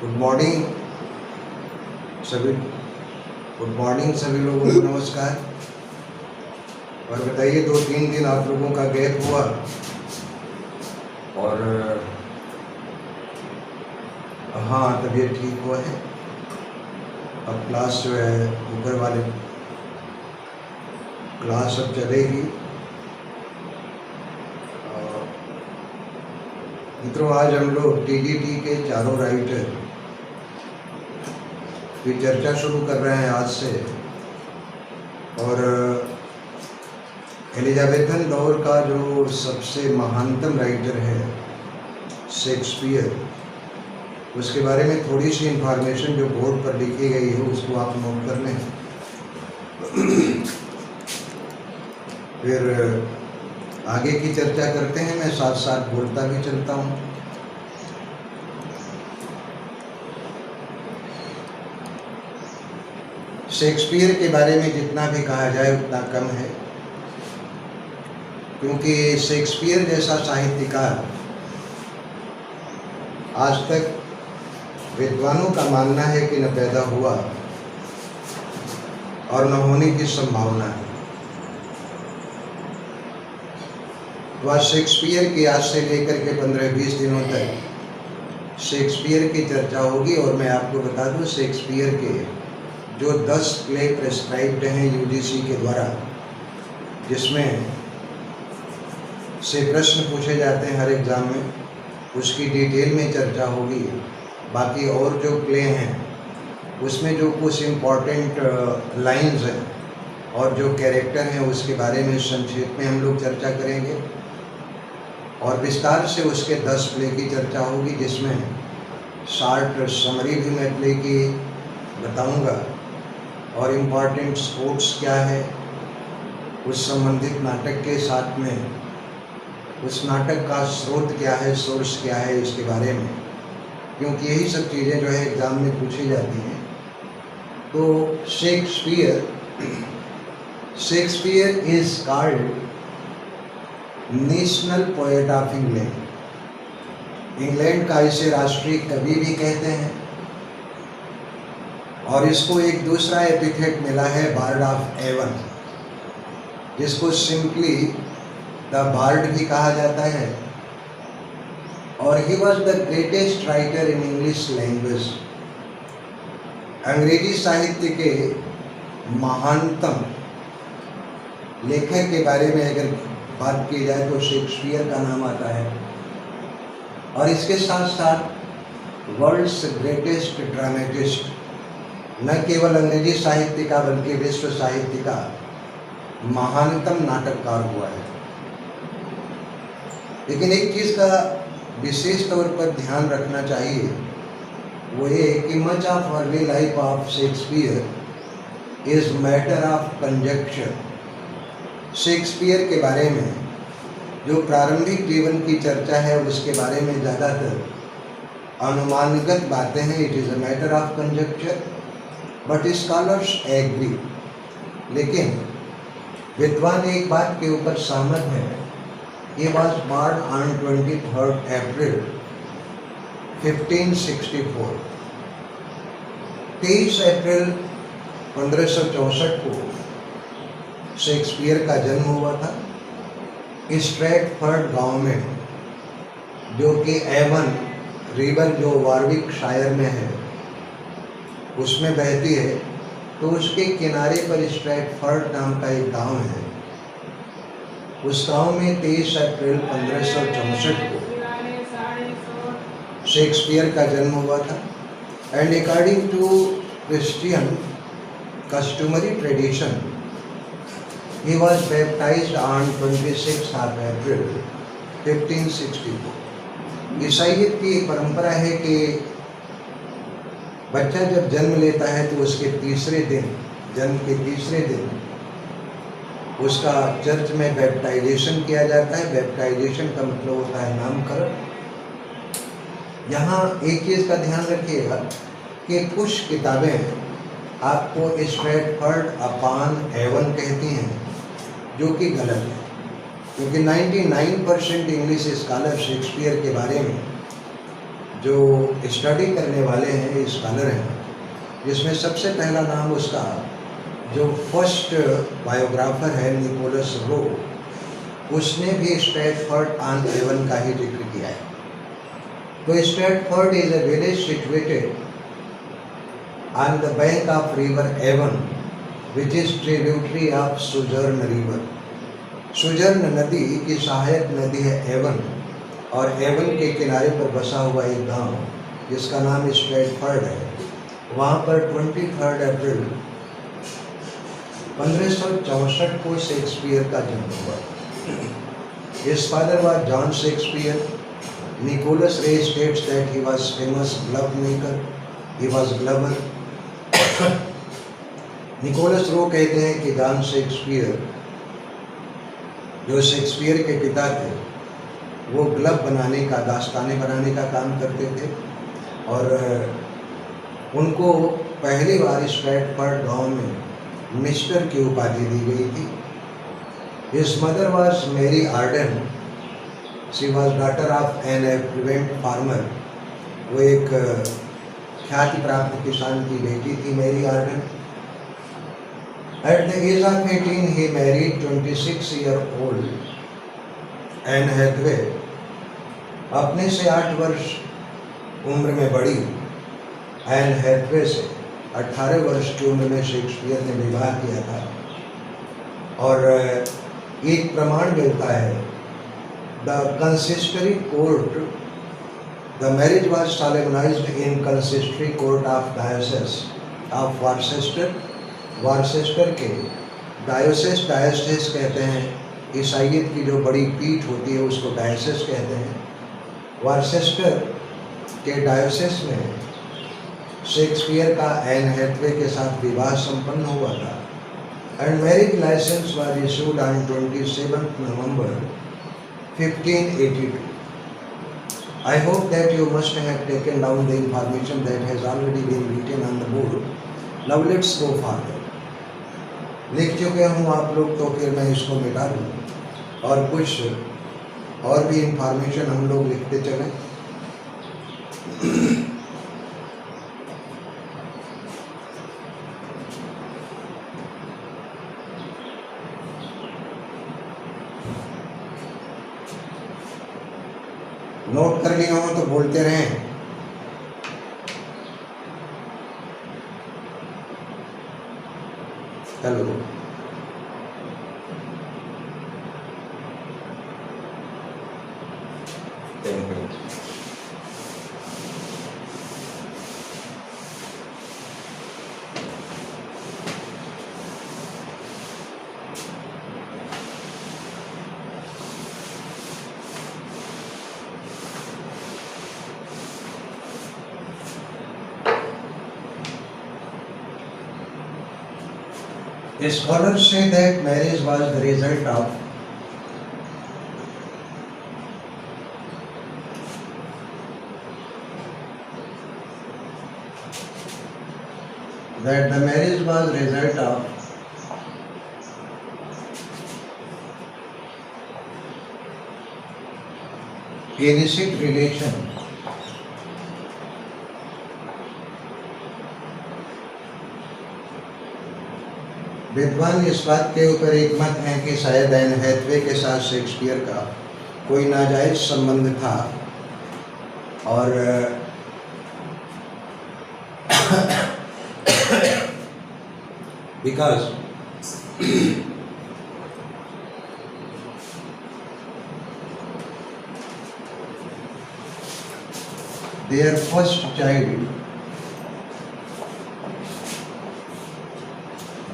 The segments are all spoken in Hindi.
गुड मॉर्निंग सभी लोगों को नमस्कार। और बताइए 2-3 दिन आप लोगों का गैप हुआ और हाँ तबीयत ठीक हुआ है। अब क्लास जो है ऊपर वाले क्लास अब चलेगी। मित्रों आज हम लोग टीडीटी के चारों राइटर की चर्चा शुरू कर रहे हैं आज से। और एलिजाबेथन दौर का जो सबसे महानतम राइटर है शेक्सपियर, उसके बारे में थोड़ी सी इंफॉर्मेशन जो बोर्ड पर लिखी गई है उसको आप नोट कर लें। फिर आगे की चर्चा करते हैं, मैं साथ साथ बोलता भी चलता हूँ। शेक्सपियर के बारे में जितना भी कहा जाए उतना कम है, क्योंकि शेक्सपियर जैसा साहित्यकार आज तक विद्वानों का मानना है कि न पैदा हुआ और न होने की संभावना है। तो आज शेक्सपियर की आज से लेकर के 15-20 दिनों तक शेक्सपियर की चर्चा होगी। और मैं आपको बता दूं शेक्सपियर के जो 10 प्ले प्रेस्क्राइब्ड हैं यूजीसी के द्वारा, जिसमें से प्रश्न पूछे जाते हैं हर एग्ज़ाम में, उसकी डिटेल में चर्चा होगी। बाकी और जो प्ले हैं उसमें जो कुछ इम्पॉर्टेंट लाइंस हैं और जो कैरेक्टर हैं उसके बारे में संक्षेप में हम लोग चर्चा करेंगे। और विस्तार से उसके 10 प्ले की चर्चा होगी, जिसमें शॉर्ट समरी भी मैं प्ले की बताऊंगा और इम्पॉर्टेंट स्पोर्ट्स क्या है, उस संबंधित नाटक के साथ में उस नाटक का स्रोत क्या है, सोर्स क्या है, इसके बारे में, क्योंकि यही सब चीज़ें जो है एग्ज़ाम में पूछी जाती हैं। तो Shakespeare is called national poet of England. England का इसे राष्ट्रीय कवि भी कहते हैं। और इसको एक दूसरा एपिथेट मिला है बार्ड ऑफ एवन, जिसको सिंपली द बार्ड भी कहा जाता है। और he was the greatest writer in English language. अंग्रेजी साहित्य के महानतम लेखक के बारे में अगर बात की जाए तो शेक्सपियर का नाम आता है। और इसके साथ साथ वर्ल्ड्स ग्रेटेस्ट ड्रामेटिस्ट, न केवल अंग्रेजी साहित्य का बल्कि विश्व साहित्य का महानतम नाटककार हुआ है। लेकिन एक चीज़ का विशेष तौर पर ध्यान रखना चाहिए, वो ये कि much of early life of Shakespeare is matter of conjuncture. Shakespeare के बारे में जो प्रारंभिक जीवन की चर्चा है उसके बारे में ज़्यादातर अनुमानगत बातें हैं। It is a matter of conjecture but scholars agree. लेकिन विद्वान एक बात के ऊपर सहमत है, he was born on 23rd April 1564। 23 अप्रैल 1564 को शेक्सपियर का जन्म हुआ था स्ट्रैटफर्ड गांव में, जो कि एवन रिवर जो वारविकशायर में है उसमें बहती है। तो उसके किनारे पर स्ट्रैटफर्ड नाम का एक गांव है। उस गांव में 23 अप्रैल 1564 को शेक्सपियर का जन्म हुआ था। And according to Christian customary tradition he was baptized on 26th of April 1564। ईसाईयत की एक परंपरा है कि बच्चा जब जन्म लेता है तो उसके जन्म के तीसरे दिन उसका चर्च में बैप्टाइजेशन किया जाता है। बैप्टाइजेशन का मतलब होता है नामकरण। यहाँ एक चीज़ का ध्यान रखिएगा कि कुछ किताबें आपको स्ट्रैटफर्ड अपॉन एवन कहती हैं, जो कि गलत है, क्योंकि 99% इंग्लिश स्कॉलर शेक्सपियर के बारे में जो स्टडी करने वाले हैं, स्कॉलर हैं, जिसमें सबसे पहला नाम उसका जो फर्स्ट बायोग्राफर है निकोलस रो, उसने भी स्ट्रैटफोर्ड-ऑन-एवन का ही जिक्र किया है। तो Stratford is a village situated on the bank of river Avon which is tributary of Severn river. Severn नदी की सहायक नदी है एवन, और एवन के किनारे पर बसा हुआ एक गांव जिसका नाम स्ट्रैटफोर्ड है। वहाँ पर 23 अप्रैल 1564 को शेक्सपियर का जन्म हुआ। His father was John Shakespeare. Nicholas Ray states that he was famous glove maker. He was glover. Nicholas Rowe कहते हैं कि जॉन शेक्सपियर, जो शेक्सपियर के पिता थे, वो ग्लव बनाने का, दास्तानें बनाने का काम करते थे, और उनको पहली बार स्ट्रैटफोर्ड गांव में मिस्टर की उपाधि दी गई थी। His mother was Mary Arden. She was daughter of an affluent farmer. वो एक ख्याति प्राप्त किसान की बेटी थी, मेरी Ardern. At the age of 18, he married 26-year-old Anne Hathaway. अपने से 8 वर्ष उम्र में बड़ी एन हैथवे से 18 वर्ष की उम्र में शेक्सपियर ने विवाह किया था। और एक प्रमाण मिलता है, the consistory court, the marriage was solemnised in consistory court of diocese of Worcester. Worcester के डायोसेस कहते हैं, ईसाइयत की जो बड़ी पीठ होती है उसको डायोसेस कहते हैं। वारचेस्टर के डायोसेस में शेक्सपियर का एन हैथवे के साथ विवाह संपन्न हुआ था। And marriage license was issued on 27 November 1582। I hope that you must have taken down the information that has already been written on the board. Now let's go further. लिख चुके हूँ आप लोग, तो फिर मैं इसको मिटा दूँ और कुछ और भी इंफॉर्मेशन हम लोग लिखते चलें। नोट कर लिया हो तो बोलते रहें। चलो, scholars say that marriage was the result of illicit relation विद्वान इस बात के ऊपर एक मत है कि शायद एन हैथवे के साथ शेक्सपियर का कोई नाजायज संबंध था, और बिकॉज देयर फर्स्ट चाइल्ड,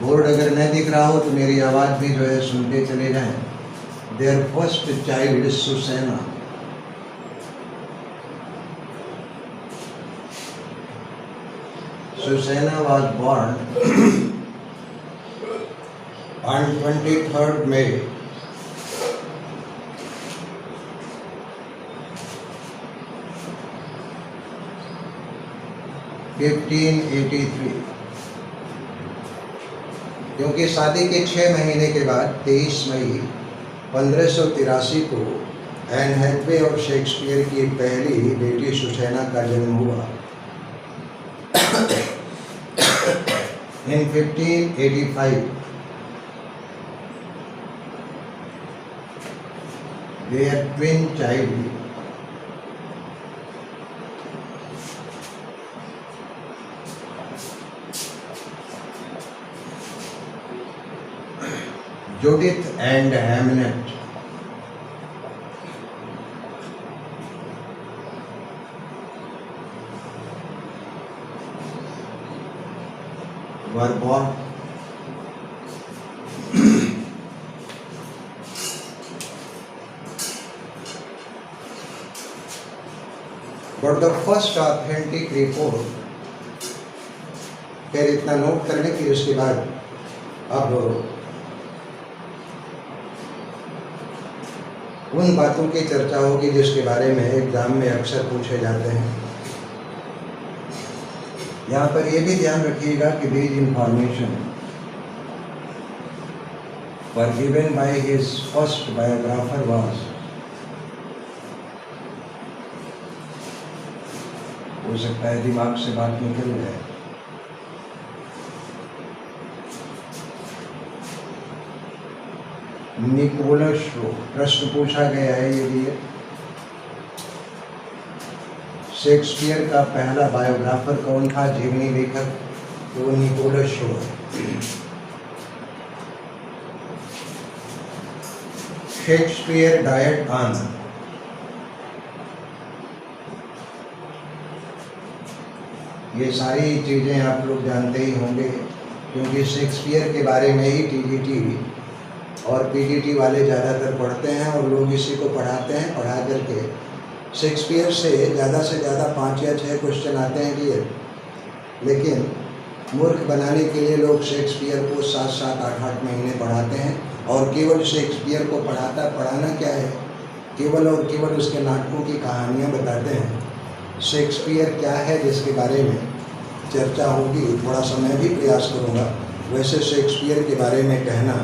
बोर्ड अगर नहीं दिख रहा हो तो मेरी आवाज़ भी जो है सुनते चले जाएं। Their first child Susanna, Susanna was born on 23rd May 1583। क्योंकि शादी के 6 महीने के बाद 23 मई 1583 को एन हैथवे और शेक्सपियर की पहली बेटी सुसैना का जन्म हुआ in 1585. Their twin child Judith and Hamnet were born. But the first authentic report, फिर इतना नोट करने की उसके बाद अब उन बातों की चर्चा होगी जिसके बारे में एग्जाम में अक्सर पूछे जाते हैं। यहाँ पर यह भी ध्यान रखिएगा कि these information were given by his first biographer was, हो सकता है दिमाग से बात निकल जाए, निकोलस शो। प्रश्न पूछा गया है ये शेक्सपियर का पहला बायोग्राफर कौन था, जीवनी लेखक, तो निकोलस शो। शेक्सपियर डायड ऑन, ये सारी चीज़ें आप लोग जानते ही होंगे क्योंकि शेक्सपियर के बारे में ही टीजीटी और पीजीटी वाले ज़्यादातर पढ़ते हैं और लोग इसी को पढ़ाते हैं। पढ़ा करके शेक्सपियर से ज़्यादा 5 या 6 क्वेश्चन आते हैं क्लियर, लेकिन मूर्ख बनाने के लिए लोग शेक्सपियर को 7-7, 8-8 महीने पढ़ाते हैं और केवल शेक्सपियर को पढ़ाना क्या है, केवल और केवल उसके नाटकों की कहानियाँ बताते हैं। शेक्सपियर क्या है जिसके बारे में चर्चा होगी, थोड़ा सा मैं भी प्रयास करूँगा। वैसे शेक्सपियर के बारे में कहना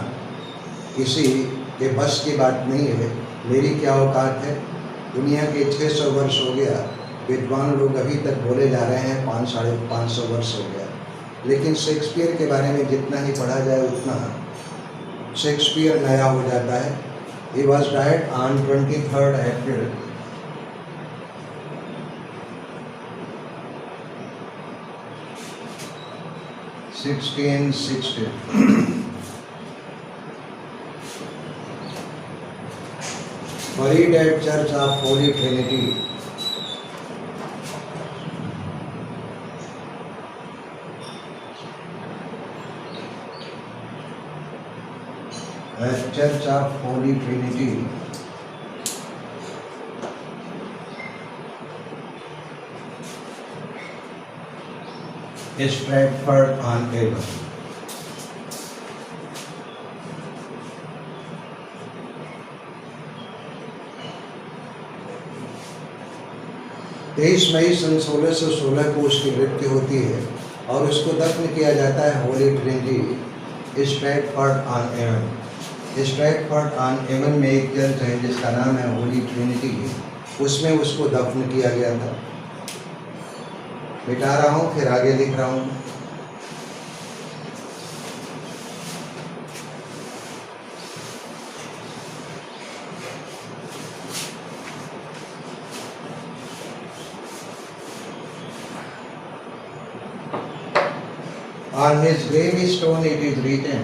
किसी के बस की बात नहीं है। मेरी क्या औकात है, दुनिया के 600 वर्ष हो गया, विद्वान लोग अभी तक बोले जा रहे हैं 500-550 वर्ष हो गया, लेकिन शेक्सपियर के बारे में जितना ही पढ़ा जाए उतना शेक्सपियर नया हो जाता है। He was died on 23rd April 1660. Buried at Church of Holy Trinity. At Church of Holy Trinity. Stratford on Avon. तेईस मई सन 1616 को उसकी मृत्यु होती है और उसको दफन किया जाता है Holy Trinity Stratford on Avon. Stratford on Avon में एक चर्च है जिसका नाम है होली ट्रिनिटी, उसमें उसको दफन किया गया था। मिटा रहा हूँ फिर आगे लिख रहा हूँ। On his gravestone it is written,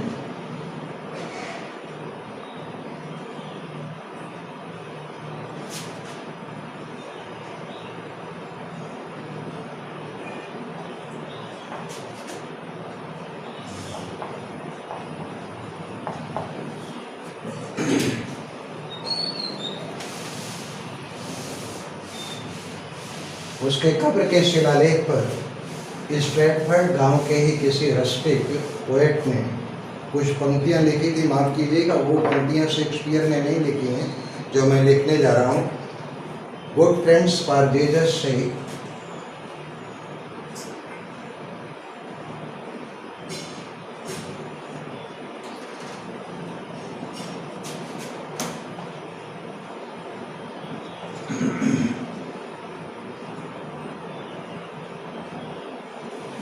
उसके कब्र के शिलालेख पर स्ट्रैटफोर्ड गांव के ही किसी रस्टिक पोएट ने कुछ पंक्तियां लिखी थी। माफ़ कीजिएगा, वो पंक्तियां शेक्सपियर ने नहीं लिखी हैं जो मैं लिखने जा रहा हूँ। गुड फ्रेंड्स फॉर जीसस से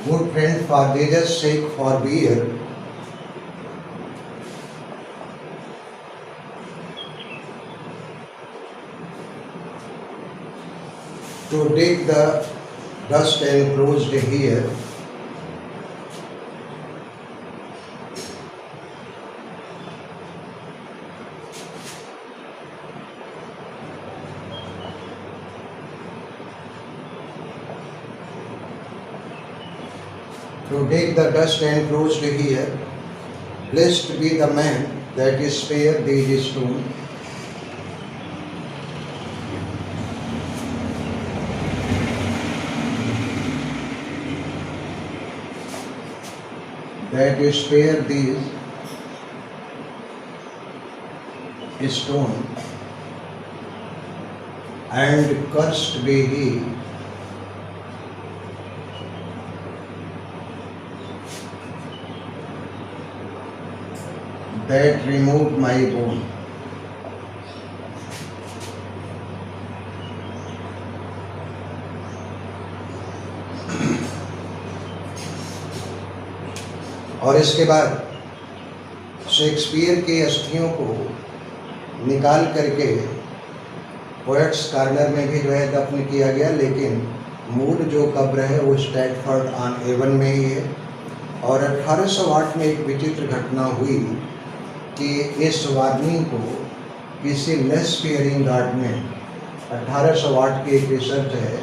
Good friend, for Jesus' sake, forbear. To dig the dust enclosed here. To dig the dust enclosed here, blessed be the man that is spared these stones. That is spare these stone, and cursed be he that removed my bone. और इसके बाद शेक्सपियर की अस्थियों को निकाल करके पोएट्स कॉर्नर में भी जो है दफन किया गया, लेकिन मूल जो कब्र है वो स्टैटफोर्ड ऑन एवन में ही है। और 1808 में एक विचित्र घटना हुई कि इस वार्निंग को किसी लेस फियरिंग गार्ड ने 1808 की एक रिसर्च है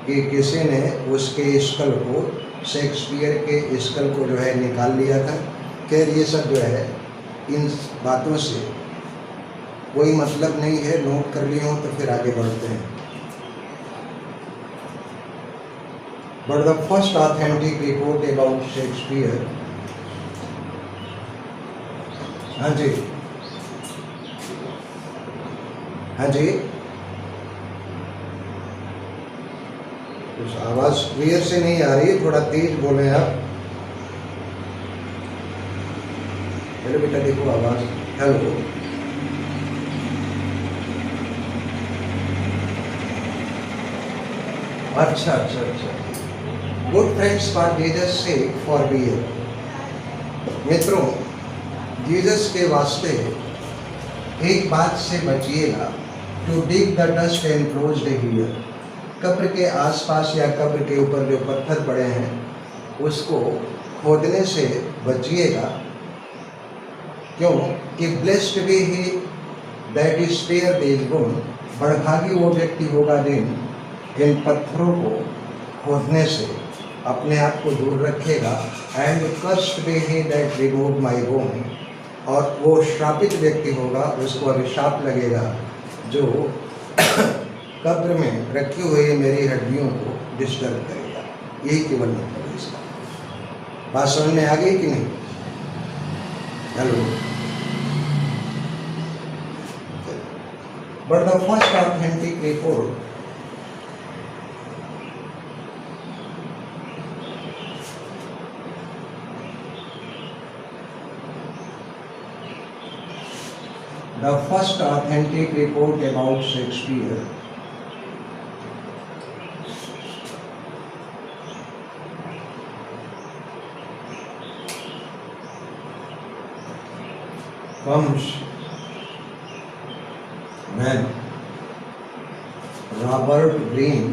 कि किसी ने उसके स्कल को, शेक्सपियर के स्कल को जो है निकाल लिया था। खैर ये सब जो है इन बातों से कोई मतलब नहीं है, नोट कर लिए हो तो फिर आगे बढ़ते हैं। But the first authentic report about Shakespeare, हाँ जी, हाँ जी, कुछ आवाज़ क्लियर से नहीं आ रही, थोड़ा तेज बोलें आप। हेलो बेटा, देखो आवाज़, हेलो, अच्छा अच्छा अच्छा। Good friends, for Jesus sake forbear. मित्रों, जीसस के वास्ते एक बात से बचिएगा, to dig the dust enclosed here. कब्र के आसपास या कब्र के ऊपर जो पत्थर पड़े हैं उसको खोदने से बचिएगा। क्यों कि blessed be he that is spare this bone, बड़भागी वो व्यक्ति होगा जिन इन पत्थरों को खोदने से अपने आप को दूर रखेगा। And cursed be he that remove my bone, और वो श्रापित व्यक्ति होगा, उसको अभिशाप लगेगा जो कब्र में रखी हुई मेरी हड्डियों को डिस्टर्ब करेगा। यही केवल मतलब है इसका। बात समझ में आ गई कि नहीं? Hello. But the first authentic report about Shakespeare comes when Robert Greene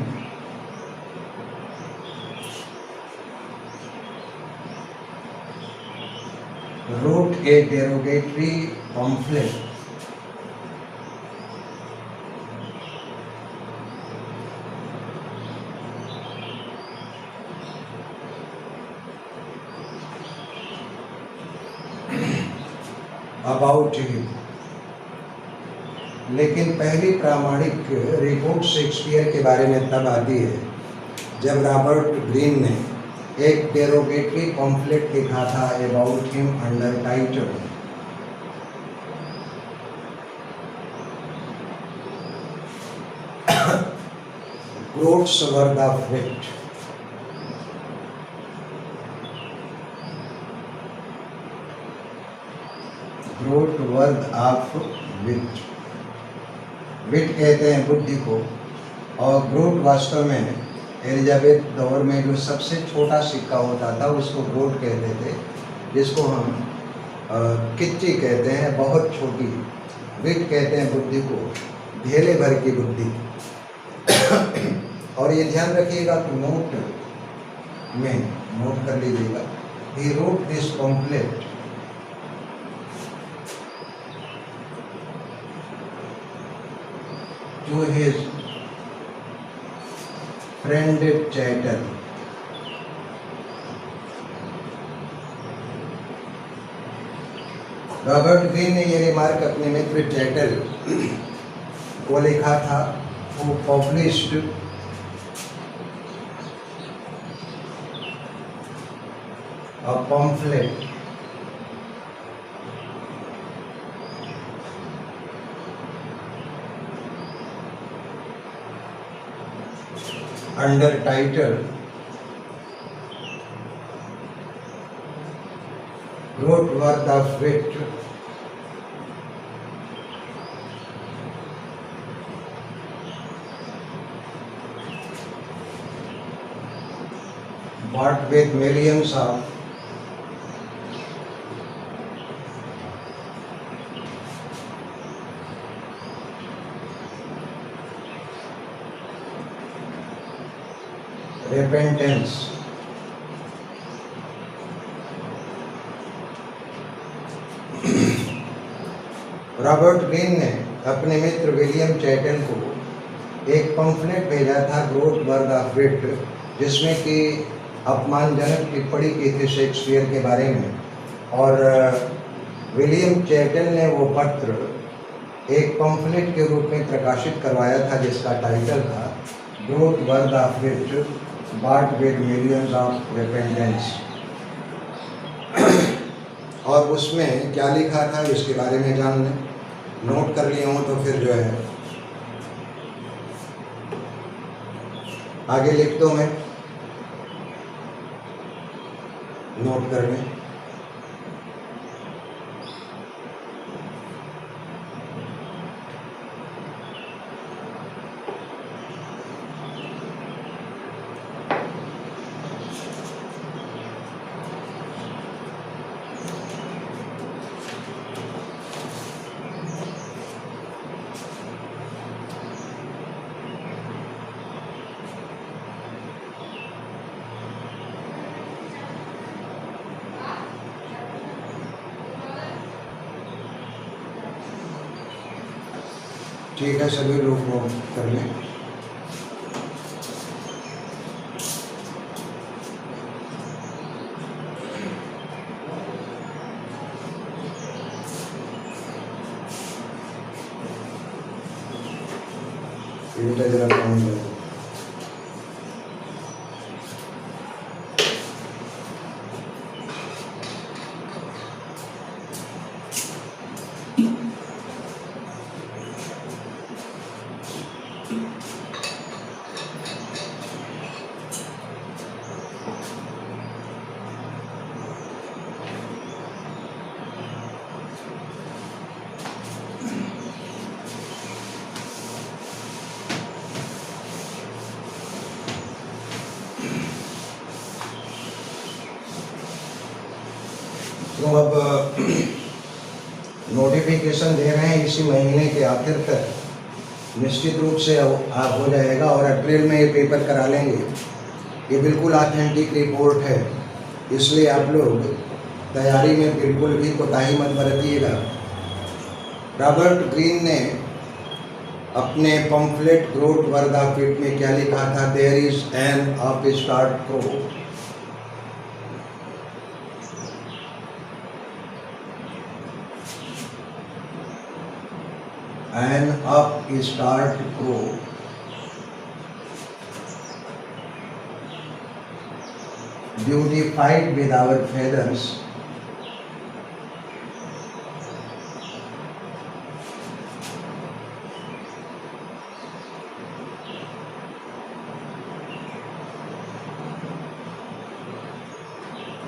wrote a derogatory pamphlet about him. लेकिन पहली प्रामाणिक रिपोर्ट शेक्सपियर के बारे में तब आती है जब रॉबर्ट ग्रीन ने एक डेरोगेटरी पम्फलेट लिखा था about him under title groats worth the wit. Groat worth of wit. Wit कहते हैं बुद्धि को, और ग्रोट वास्तव में एलिजाबेथ दौर में जो सबसे छोटा सिक्का होता था उसको ग्रोट कहते थे, जिसको हम किच्ची कहते हैं, बहुत छोटी। विट कहते हैं बुद्धि को, धेले भर की बुद्धि। और ये ध्यान रखिएगा कि नोट में नोट कर लीजिएगा, he wrote this pamphlet to his friend Chaital. Robert Greene ने ये रिमार्क अपने मित्र चैटल को लिखा था, who published a pamphlet under title Groat Worth of Wit, bought with millions of repentance. Robert Greene ने अपने मित्र विलियम चैटल को एक पंफलेट भेजा था, ग्रोट वर्थ ऑफ विट, जिसमें कि अपमानजनक टिप्पणी की थी शेक्सपियर के बारे में। और विलियम चैटल ने वो पत्र एक पंफलेट के रूप में प्रकाशित करवाया था, जिसका टाइटल था groat worth of wit, bought with millions of repentance. और उसमें क्या लिखा था इसके बारे में जान लें, नोट कर लिए हों तो फिर जो है आगे लिख दो, मैं नोट कर लें। ठीक है, सभी लोग नोट कर लें। ये जरा कम है। तो अब नोटिफिकेशन दे रहे हैं इसी महीने के आखिर तक, निश्चित रूप से आप हो जाएगा और अप्रैल में ये पेपर करा लेंगे। ये बिल्कुल ऑथेंटिक रिपोर्ट है, इसलिए आप लोग तैयारी में बिल्कुल भी कोताही मत बरतिएगा। रॉबर्ट ग्रीन ने अपने pamphlet groat worth of wit में क्या लिखा था, there is an upstart crow an upstart crow beautified with our feathers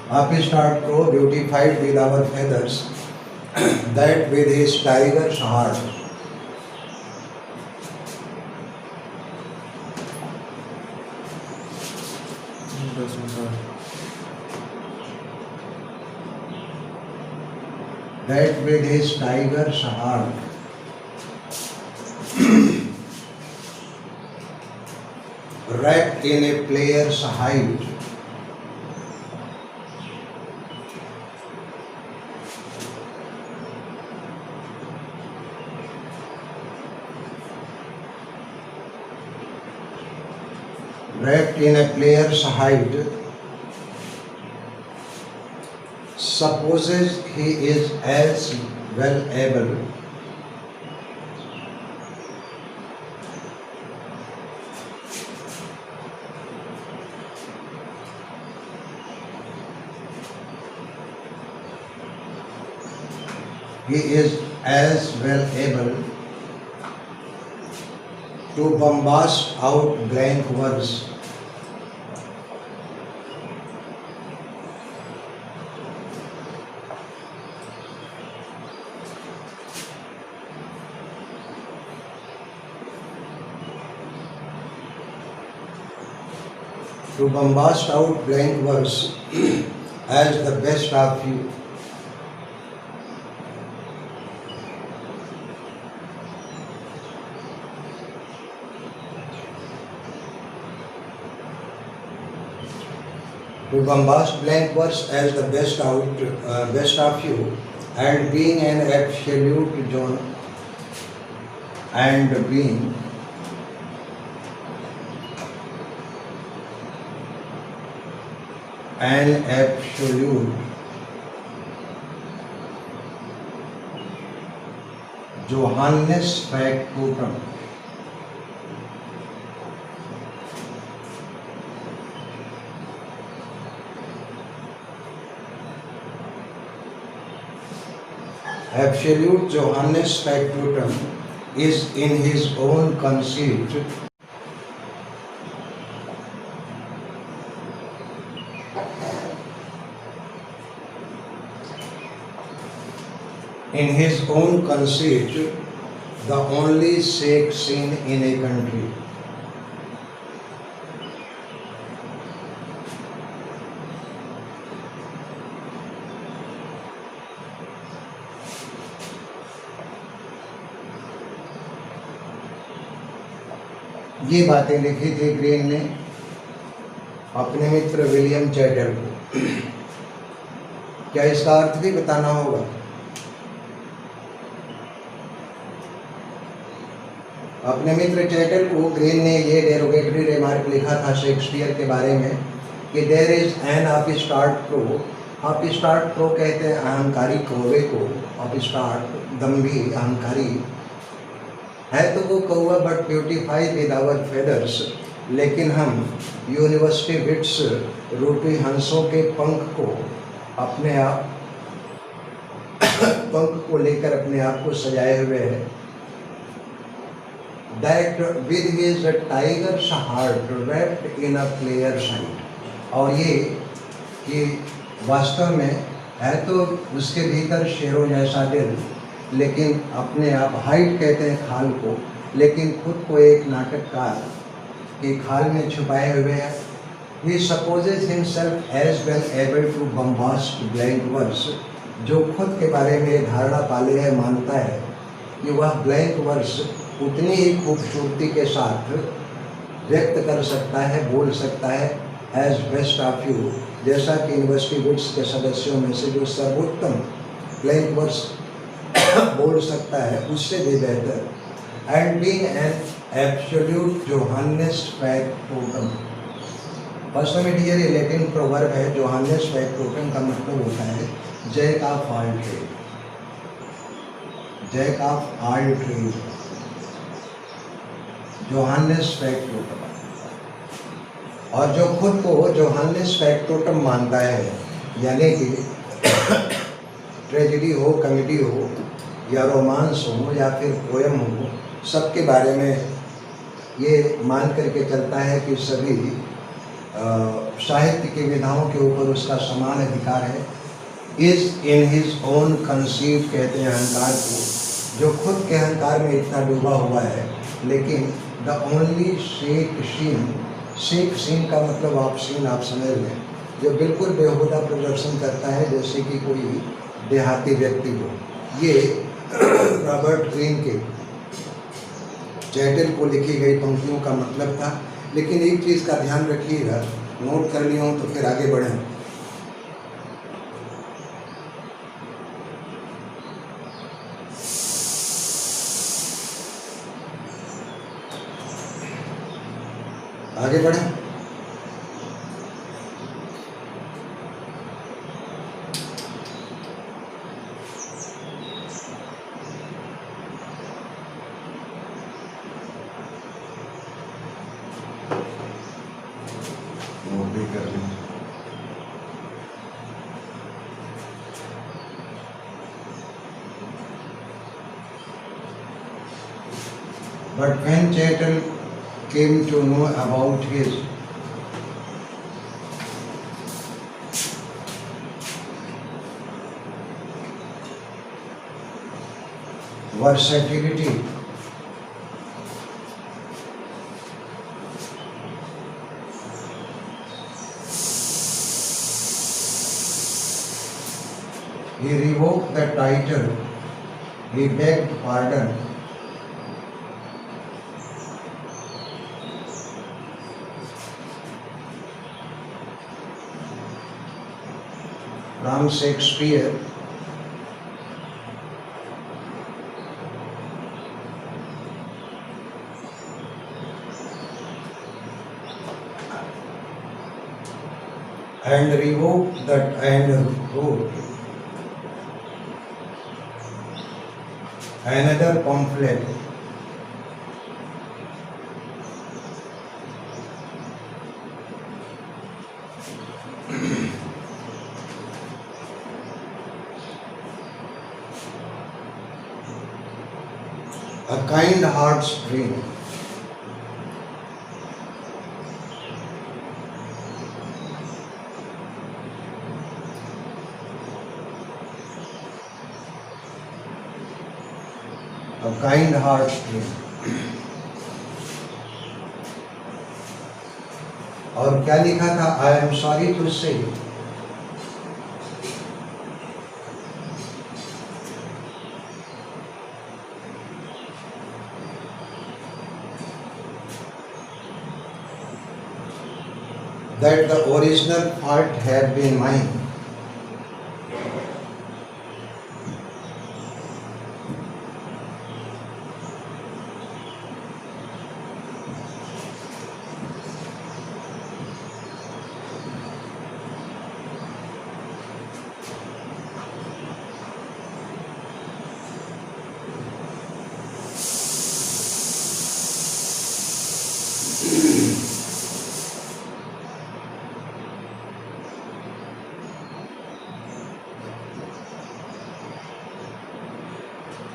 upstart crow beautified with our feathers that with his tiger's heart that with his tiger's heart wrapped in a player's hide, wrapped in a player's hide, supposes he is as well able to bombast out blank verse as the best of you. To bombast blank verse as the best of you, and being an absolute John, and being an absolute Johannes Factotum. Absolute Johannes Factotum is in his own conceit the only Sheikh seen in a country. ये बातें लिखी थी ग्रीन ने अपने मित्र विलियम चैटल को। क्या इसका अर्थ भी बताना होगा? अपने मित्र चैटल को ग्रीन ने ये डेरोगेटरी रिमार्क लिखा था शेक्सपियर के बारे में कि there is an upstart pro. Upstart pro कहते हैं अहंकारी कौवे को। अपस्टार्ट दम्भी अहंकारी है तो वो कौवा but beautify with our feathers, लेकिन हम यूनिवर्सिटी विट्स रूपी हंसों के पंख को अपने आप पंख को लेकर अपने आप को सजाए हुए हैं। That with his tigers heart wrapped in a players hide. और ये कि वास्तव में है तो उसके भीतर शेरों जैसा दिल, लेकिन अपने आप हाइट कहते हैं खाल को, लेकिन खुद को एक नाटककार के खाल में छुपाए हुए है। He supposes himself as well able to bombast blank verse, जो खुद के बारे में धारणा पाले है, मानता है कि वह ब्लैंक वर्स उतनी ही खूबसूरती के साथ व्यक्त कर सकता है, बोल सकता है एज बेस्ट ऑफ यू, जैसा कि यूनिवर्सिटी विट्स के सदस्यों में से जो सर्वोत्तम ब्लैंक वर्स बोल सकता है उससे भी बेहतर। And being an absolute Johannes factotum. वास्तव में ये लैटिन प्रोवर्ब है। जोहानेस फैक्टोटम का मतलब होता है jack of all trade, jack of all trade, Johannes factotum. और जो खुद को जोहानेस फैक्टोटम मानता है, यानी कि ट्रेजेडी हो, कॉमेडी हो या रोमांस हो या फिर पोएम हो, सबके बारे में ये मान करके चलता है कि सभी साहित्य की विधाओं के ऊपर उसका समान अधिकार है। Is in his own conceive कहते हैं अहंकार को, जो खुद के अहंकार में इतना डूबा हुआ है। लेकिन the only shake scene, shake scene का मतलब आप सीन आप समझ लें, जो बिल्कुल बेहुदा प्रदर्शन करता है, जैसे कि कोई देहाती व्यक्ति को। ये रॉबर्ट ग्रीन के चैटल को लिखी गई पंक्तियों का मतलब था। लेकिन एक चीज़ का ध्यान रखिएगा, नोट कर लिया हूँ तो फिर आगे बढ़ें। आगे बढ़ें। वो भी कर लें। But when Chettle came to know about his versatility, he revoked the title, he begged pardon. From Shakespeare, and revoked that and wrote another pamphlet A Kind Heart's Dream. A Kind Heart's Dream. और क्या लिखा था? I am sorry to say that the original fault had been mine.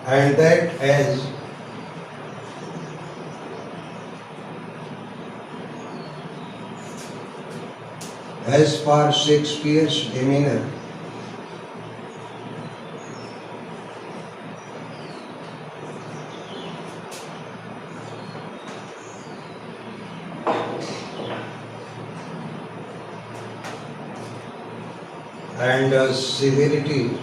And that as far Shakespeare's demeanor and severity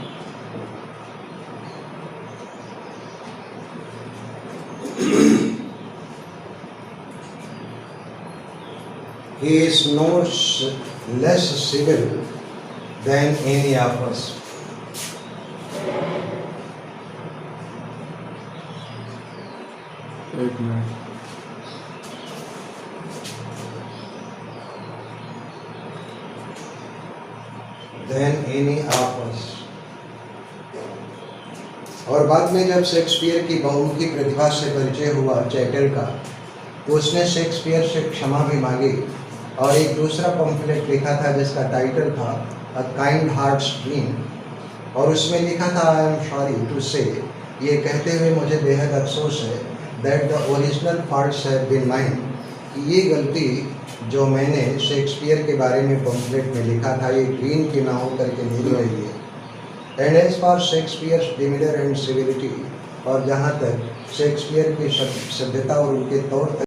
he is no less civil than any of us. एक minute. Than any of us. और बाद में जब शेक्सपियर की बहुमुखी प्रतिभा से परिचय हुआ चैटल का, तो उसने शेक्सपियर से क्षमा भी मांगी और एक दूसरा पम्फलेट लिखा था जिसका टाइटल था अ काइंड हार्ट्स ड्रीम, और उसमें लिखा था आई एम सॉरी टू से, ये कहते हुए मुझे बेहद अफसोस है that the original faults have been mine, ये गलती जो मैंने शेक्सपियर के बारे में पम्फलेट में लिखा था ये ग्रीन की ना हो करके नहीं रही है। And as for Shakespeare demeanour and civility, और जहाँ तक शेक्सपियर की सभ्यता और उनके तौर